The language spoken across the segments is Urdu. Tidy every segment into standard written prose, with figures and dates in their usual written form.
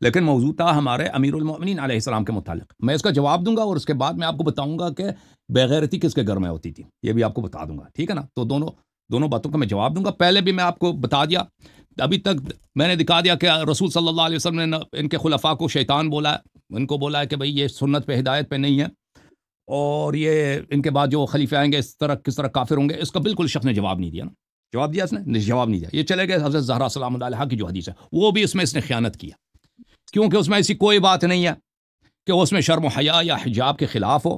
لیکن موضوع تھا ہمارے امیر المؤمنین علیہ السلام کے متعلق. میں اس کا جواب دوں گا اور اس کے بعد میں آپ کو بتاؤں گا کہ بےغیرتی کس کے گھر میں ہوتی تھی, یہ بھی آپ کو بتا دوں گا, ٹھیک ہے نا. تو دونوں باتوں کا میں جواب دوں گا. پہلے بھی میں آپ کو بتا دیا, ابھی تک میں نے دکھا دیا کہ رسول صلی اللہ علیہ وسلم نے ان کے خلفاء کو شیطان بولا ہے, ان کو بولا ہے کہ بھئی یہ سنت پہ ہدایت پہ نہیں ہے, اور یہ ان کے بعد جو خلیفہ آئیں گے کس طرح کافر ہوں گے. اس کا بالکل شخص نے جواب نہیں دیا نا. جواب دیا اس نے؟ جواب نہیں دیا. یہ چلے گئے حضرت زہرا سلام اللہ علیہا کی جو حدیث ہے, وہ بھی اس میں اس نے خیانت کیا, کیونکہ اس میں ایسی کوئی بات نہیں ہے کہ اس میں شرم و حیا یا حجاب کے خلاف ہو,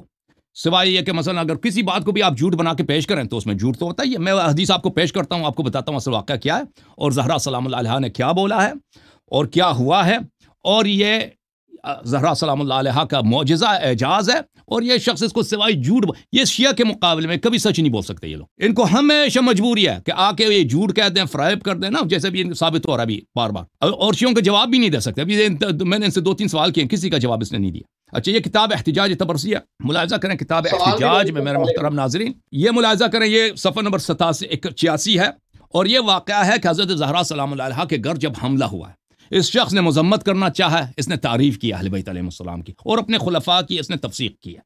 سوائے یہ کہ مثلا اگر کسی بات کو بھی آپ جھوٹ بنا کے پیش کریں تو اس میں جھوٹ تو ہوتا ہی ہے. میں حدیث آپ کو پیش کرتا ہوں, آپ کو بتاتا ہوں اصل واقعہ کیا ہے, اور زہرا سلام اللہ علیہا نے کیا بولا ہے اور کیا ہوا ہے, اور یہ زہرا سلام اللہ علیہا کا معجزہ اعجاز ہے, اور یہ شخص اس کو سوائے جھوٹ, یہ شیعہ کے مقابلے میں کبھی سچ نہیں بول سکتے. یہ لوگ, ان کو ہمیشہ مجبوری ہے کہ آ کے یہ جھوٹ کہہ دیں, فریب کر دیں نا, جیسے بھی ثابت ہو رہا ہے ابھی بار بار, اور شیعوں کا جواب بھی نہیں دے سکتے. ابھی میں نے ان سے 2-3 سوال کیے, کسی کا جواب اس نے نہیں دیا. اچھا, یہ کتاب احتجاج تبرسی ہے, ملاحظہ کریں کتاب احتجاج میں میرے محترم ناظرین, یہ ملاحظہ کریں, یہ صفحہ نمبر 86 ہے, اور یہ واقعہ ہے کہ حضرت زہرا سلام اللہ علیہا کے گھر جب حملہ ہوا ہے, اس شخص نے مذمت کرنا چاہا, اس نے تعریف کی اہل بیت علیہ السلام کی, اور اپنے خلفاء کی اس نے تفسیق کی ہے.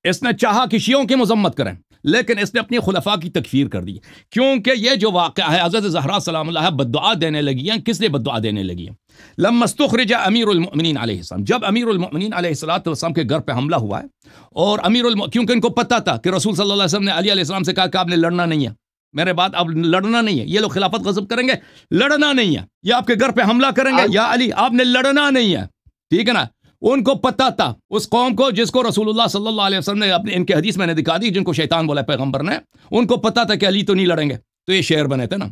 اس نے چاہا کہ شیعوں کی مذمت کریں, لیکن اس نے اپنی خلفاء کی تکفیر کر دی, کیونکہ یہ جو واقعہ ہے, حضرت زہرا سلام اللہ بد دعا دینے لگی ہیں. کس لیے بد دعا دینے لگی ہیں؟ لما استخرج امیر المؤمنین علیہ السلام, جب امیر المؤمنین علیہ السلام کے گھر پہ حملہ ہوا ہے, اور کیونکہ ان کو پتہ تھا کہ رسول صلی اللہ علیہ وسلم نے علی علیہ السلام سے کہا کہ آپ نے لڑنا نہیں ہے, میرے بات اب لڑنا نہیں ہے. یہ لوگ خلافت غصب کریں گے, لڑنا نہیں ہے, یا آپ کے گھر پہ حملہ کریں گے, یا علی آپ نے لڑنا نہیں ہے, ٹھیک ہے نا. ان کو پتہ تھا, اس قوم کو جس کو رسول اللہ صلی اللہ علیہ وسلم نے اپنے ان کے حدیث میں نے دکھا دی, جن کو شیطان بولا پیغمبر نے, ان کو پتہ تھا کہ علی تو نہیں لڑیں گے, تو یہ شعر بنے تھے نا.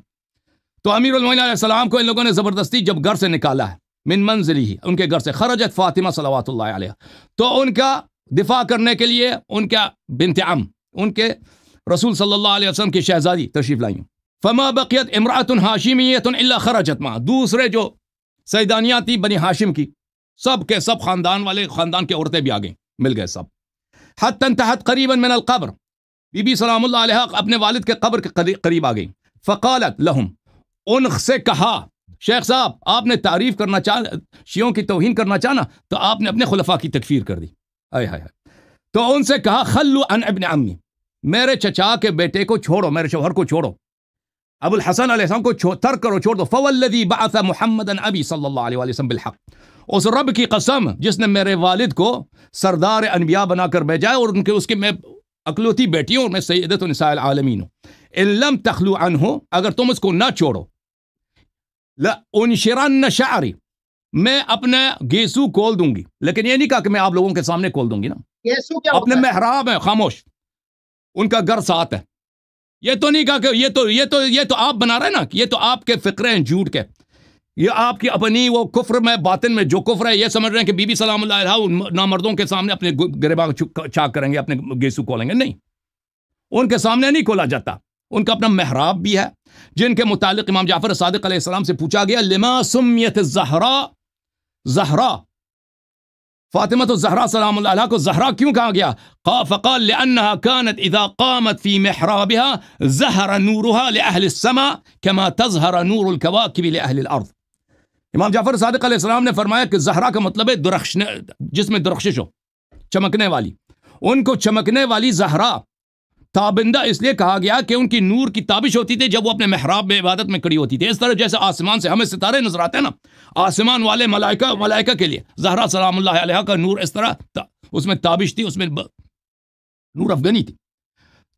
تو امیر المؤمنین علیہ السلام کو ان لوگوں نے زبردستی جب گھر سے نکالا ہے, من منزلی, ان کے گھر سے, خرجت فاطمہ صلوات اللہ علیہا, تو ان کا دفاع کرنے کے لیے ان کا بنت عم, ان کے رسول صلی اللہ علیہ وسلم کی شہزادی تشریف لائیں. فما بقیت امرأۃ ہاشمیۃ الا خرجت معها, دوسرے جو سیدانیاں تھی بنی ہاشم کی, سب کے سب خاندان کے عورتیں بھی آگئیں, مل گئے سب. حتی انتہت قریبا من القبر, بی بی سلام اللہ علیہا اپنے والد کے قبر کے قریب آ گئیں. فقالت لہم, ان سے کہا, شیخ صاحب آپ نے تعریف کرنا چاہا, شیعوں کی توہین کرنا چاہنا, تو آپ نے اپنے خلفاء کی تکفیر کر دی. تو ان سے کہا, خلو عن ابن عمی, میرے چچا کے بیٹے کو چھوڑو, میرے شوہر کو چھوڑو, ابو الحسن علیہ السلام کو ترک کرو, چھوڑ دو. فوالذی بعث محمدا ابی صلی اللہ علیہ وسلم بالحق, اس رب کی قسم جس نے میرے والد کو سردار انبیاء بنا کر بھیجا ہے, اور اس کے میں اکلوتی بیٹی ہوں, اور میں سیدۃ نساء العالمین ہوں. ان لم تخلو عنہ, اگر تم اس کو نہ چھوڑو, لانشرن شعری, میں اپنے گیسو کھول دوں گی. لیکن یہ نہیں کہا کہ میں آپ لوگوں کے سامنے کھول دوں گی نا, اپنے محراب ہے, خاموش, ان کا گھر ساتھ ہے. یہ تو نہیں کہا کہ یہ تو آپ بنا رہے نا, یہ تو آپ کے فقرے ہیں جھوٹ کے, یہ آپ کی اپنی وہ کفر میں باطن میں جو کفر ہے, یہ سمجھ رہے ہیں کہ بی بی سلام اللہ علیہا نامردوں کے سامنے اپنے گریباں چاک کریں گے, اپنے گیسو کھولیں گے. نہیں, ان کے سامنے نہیں کھولا جاتا. ان کا اپنا محراب بھی ہے, جن کے متعلق امام جعفر صادق علیہ السلام سے پوچھا گیا, لما سمیت زہرا, فاطمہ تو زہرا سلام اللہ علیہا کو زہرا کیوں کہا گیا؟ فقال لأنها كانت اذا قامت في محرابها زہر نورها لأهل السماء كما تظہر نور الكواكب لأهل الارض. امام جعفر صادق علیہ السلام نے فرمایا کہ زہرا کا مطلب ہے درخشنے, جس میں درخشش ہو, چمکنے والی. ان کو چمکنے والی زہرا تابندہ اس لیے کہا گیا کہ ان کی نور کی تابش ہوتی تھی جب وہ اپنے محراب میں عبادت میں کھڑی ہوتی تھی. اس طرح جیسے آسمان سے ہمیں ستارے نظر آتے ہیں نا, آسمان والے ملائکہ کے لیے زہرا سلام اللہ علیہا کا نور اس طرح اس میں تابش تھی, اس میں نور افغانی تھی.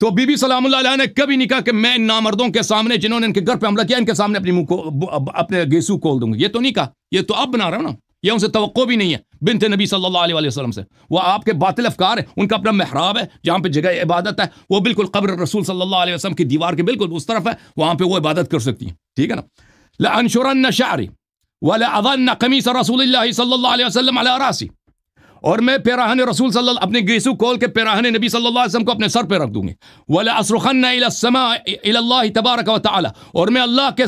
تو بی بی سلام اللہ علیہا نے کبھی نہیں کہا کہ میں ان نامردوں کے سامنے جنہوں نے ان کے گھر پہ حملہ کیا, ان کے سامنے اپنی منہ کو اپنے گیسو کھول دوں گی. یہ تو نہیں کہا, یہ تو آپ بنا رہے ہو نا, یہ ان سے توقع بھی نہیں ہے بنت نبی صلی اللہ علیہ وسلم سے. وہ آپ کے باطل افکار ہیں. ان کا اپنا محراب ہے جہاں پہ جگہ عبادت ہے, وہ بالکل قبر رسول صلی اللہ علیہ وسلم کی دیوار کے بالکل اس طرف ہے, وہاں پہ وہ عبادت کر سکتی ہیں, ٹھیک ہے نا. لانشرن شعری ولاضن قمیص رسول اللہ صلی اللہ علیہ وسلم علی راسی, اور میں پیراہن رسول صلی اللہ اپنے گیسو کھول کے پیراہن نبی صلی اللہ علیہ وسلم کو اپنے سر پہ رکھ دوں گی. ولاصرخن الی السماء الی اللہ تبارک و تعالی, اور میں اللہ کے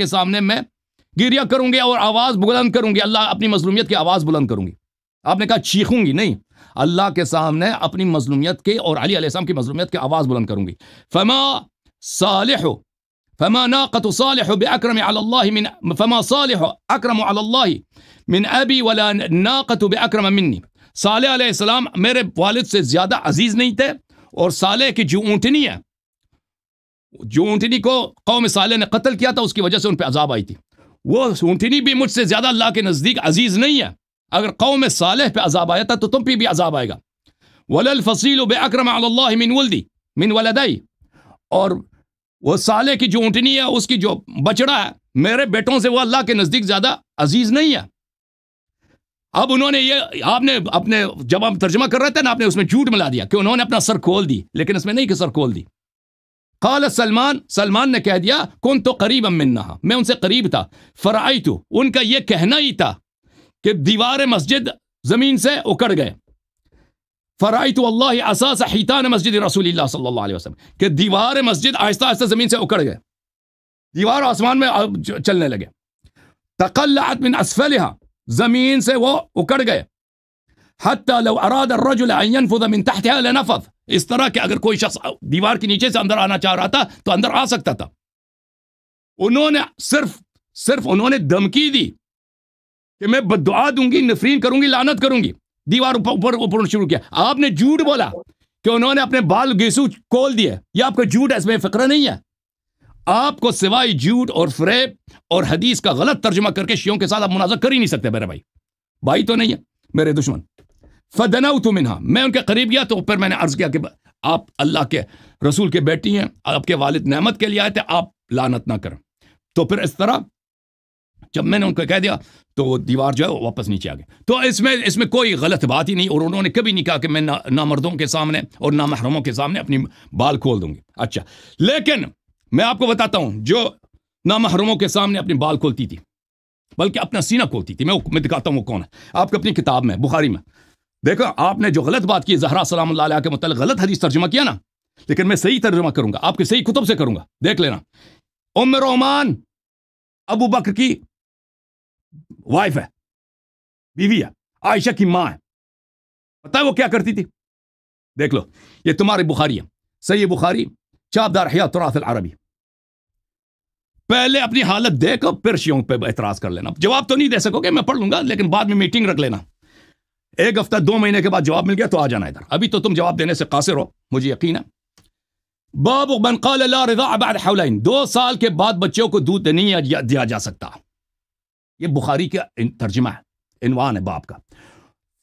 سامنے میں گریہ کروں گی اور آواز بلند کروں گی, اللہ اپنی مظلومیت کی آواز بلند کروں گی. آپ نے کہا چیخوں گی, نہیں, اللہ کے سامنے اپنی مظلومیت کے اور علی علیہ السلام کی مظلومیت کی آواز بلند کروں گی. فما صالح فما ناقة صالح بأكرم على الله من فما صالح أكرم على الله من أبي ولا ناقة بأكرم مني. صالح علیہ السلام میرے والد سے زیادہ عزیز نہیں تھے، اور صالح کی جو اونٹنی ہے، جو اونٹنی کو قوم صالح نے قتل کیا تھا اس کی وجہ سے ان پہ عذاب آئی تھی، وہ اونٹنی بھی مجھ سے زیادہ اللہ کے نزدیک عزیز نہیں ہے. اگر قوم صالح پہ عذاب آیا تھا تو تم پہ بھی عذاب آئے گا. ولا الفصیل بأکرم علی اللہ من ولدی من ولدی، اور وہ صالح کی جو اونٹنی ہے، اس کی جو بچڑا ہے، میرے بیٹوں سے وہ اللہ کے نزدیک زیادہ عزیز نہیں ہے. اب انہوں نے یہ، آپ نے اپنے جب ہم ترجمہ کر رہے تھے نا، آپ نے اس میں جھوٹ ملا دیا کہ انہوں نے اپنا سر کھول دی، لیکن اس میں نہیں کہ سر کھول دی. قال سلمان نے کہہ دیا كنت قریبا منها، میں ان سے قریب تھا. فرأیت، ان کا یہ کہنا ہی تھا کہ دیوار مسجد زمین سے اکڑ گئے. فرأیت واللہ اساس حیطان مسجد رسول اللہ صلی اللہ علیہ وسلم، کہ دیوار مسجد آہستہ آہستہ زمین سے اکڑ گئے، دیوار آسمان میں چلنے لگے. تقلعت من اسفلها، زمین سے وہ اکڑ گئے. حتی لو اراد الرجل ان ينفذ من تحتها لنفذ، اس طرح کہ اگر کوئی شخص دیوار کے نیچے سے اندر آنا چاہ رہا تھا تو اندر آ سکتا تھا. انہوں نے صرف انہوں نے دھمکی دی کہ میں بددعا دوں گی، نفرین کروں گی، لعنت کروں گی. دیوار اوپر شروع کیا. آپ نے جھوٹ بولا کہ انہوں نے اپنے بال گیسو کھول دیے. یہ آپ کا جھوٹ ہے، اس میں فقرہ نہیں ہے. آپ کو سوائے جھوٹ اور فریب اور حدیث کا غلط ترجمہ کر کے شیعوں کے ساتھ آپ مناظرہ کر ہی نہیں سکتے. میرے بھائی تو نہیں ہے، میرے دشمن. فدنوت منها، میں ان کے قریب گیا تو پھر میں نے عرض کیا کہ آپ اللہ کے رسول کے بیٹی ہیں، آپ کے والد نعمت کے لیے آئے تھے، آپ لعنت نہ کریں. تو پھر اس طرح جب میں نے ان کو کہہ دیا تو وہ دیوار جو ہے وہ واپس نیچے آ گئی. تو اس میں کوئی غلط بات ہی نہیں، اور انہوں نے کبھی نہیں کہا کہ میں نامردوں کے سامنے اور نامحرموں کے سامنے اپنی بال کھول دوں گی. اچھا، لیکن میں آپ کو بتاتا ہوں جو نامحرموں کے سامنے اپنی بال کھولتی تھی، بلکہ اپنا سینہ کھولتی تھی، میں دکھاتا ہوں وہ کون ہے. آپ کو اپنی کتاب میں بخاری میں دیکھو، آپ نے جو غلط بات کی زہرا سلام اللہ علیہ کے متعلق غلط حدیث ترجمہ کیا نا، لیکن میں صحیح ترجمہ کروں گا، آپ کے صحیح کتب سے کروں گا، دیکھ لینا. ام رومان ابو بکر کی وائف ہے، بیوی ہے، عائشہ کی ماں ہے. پتہ ہے وہ کیا کرتی تھی؟ دیکھ لو، یہ تمہاری بخاری ہے، صحیح بخاری، چابدار احیاء تراث العربی. پہلے اپنی حالت دیکھو، پھر شیعوں پہ اعتراض کر لینا. جواب تو نہیں دے سکو گے، میں پڑھ لوں گا، لیکن بعد میں میٹنگ رکھ لینا. ایک ہفتہ 2 مہینے کے بعد جواب مل گیا تو آ جانا ادھر. ابھی تو تم جواب دینے سے قاصر ہو، مجھے یقین ہے. باب من قال لا رضاع بعد حولین، 2 سال کے بعد بچوں کو دودھ نہیں دیا جا سکتا. یہ بخاری کا ترجمہ ہے، عنوان ہے باب کا.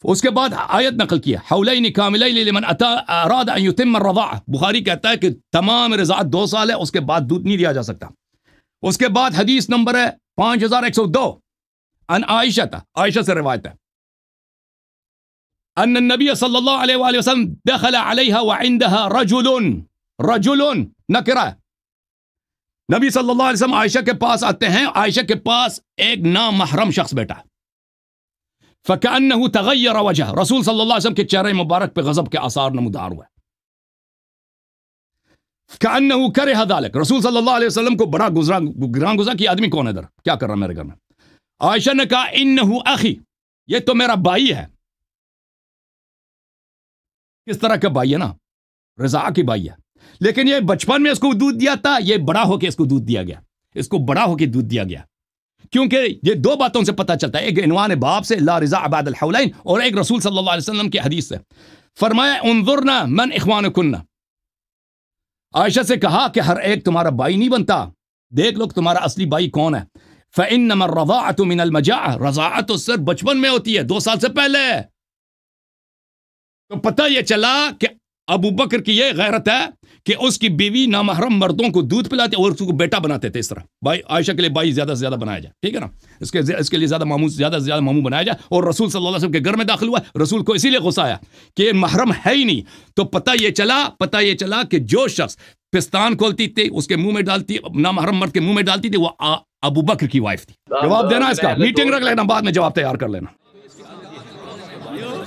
اس کے بعد آیت نقل کیا، حولین کاملین لمن اراد ان یتم الرضاعہ. بخاری کہتا ہے کہ تمام رضاعت 2 سال ہے، اس کے بعد دودھ نہیں دیا جا سکتا. اس کے بعد حدیث نمبر ہے 5102 ان عائشہ سے روایت ہے ان النبی صلی اللہ علیہ وآلہ وسلم دخل علیہا وعندها رجل نکرہ. نبی صلی اللہ علیہ وسلم عائشہ کے پاس آتے ہیں، عائشہ کے پاس ایک نامحرم شخص بیٹھا ہے. فکأنہ تغیر وجہ، رسول صلی اللہ علیہ وسلم کے چہرے مبارک پہ غضب کے آثار نمودار ہوئے. کأنہ کرہ ذلک، رسول صلی اللہ علیہ وسلم کو بڑا گران گزرا کہ آدمی کون ہے ادھر، کیا کر رہا میرے گھر میں. عائشہ نے کہا انہ اخی، یہ تو میرا بھائی ہے. کس طرح کا بھائی ہے نا، رضاع کی بھائی ہے. لیکن یہ بچپن میں اس کو دودھ دیا تھا، یہ بڑا ہو کے اس کو دودھ دیا گیا، اس کو بڑا ہو کے دودھ دیا گیا. کیونکہ یہ 2 باتوں سے پتہ چلتا ہے، ایک عنوان باب سے لا رضاع بعد الحولین، اور ایک رسول صلی اللہ علیہ وسلم کی حدیث سے. فرمایا انظرنا من اخوانکن، عائشہ سے کہا کہ ہر ایک تمہارا بھائی نہیں بنتا، دیکھ لو تمہارا اصلی بھائی کون ہے. فانما الرضاعۃ من المجاعہ، رضاعت تو صرف بچپن میں ہوتی ہے، 2 سال سے پہلے. تو پتہ یہ چلا کہ ابو بکر کی یہ غیرت ہے کہ اس کی بیوی نامحرم مردوں کو دودھ پلاتے اور اس کو بیٹا بناتے تھے. اس طرح بھائی عائشہ کے لیے بھائی زیادہ سے زیادہ بنایا جائے، ٹھیک ہے نا، اس کے لیے زیادہ سے زیادہ ماموں بنایا جائے. اور رسول صلی اللہ علیہ وسلم کے گھر میں داخل ہوا، رسول کو اسی لیے غصہ آیا کہ یہ محرم ہے ہی نہیں. تو پتہ یہ چلا کہ جو شخص پستان کھولتی تھی اس کے منہ میں ڈالتی، نامحرم مرد کے منہ میں ڈالتی تھی، وہ ابو بکر کی وائف تھی. جواب دینا اس کا، میٹنگ رکھ لینا، بعد میں جواب تیار کر لینا.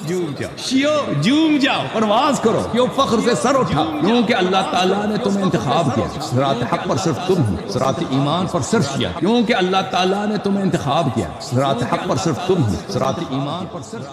جوم جاؤ، پرواز کرو، کیوں فخر سے سر اٹھا، کیونکہ اللہ تعالیٰ نے تمہیں انتخاب کیا. صراط حق پر صرف تم ہو، صراط ایمان پر صرف شیعہ، کیونکہ اللہ تعالیٰ نے تمہیں انتخاب کیا. صراط حق پر صرف تم ہو، صراط ایمان پر صرف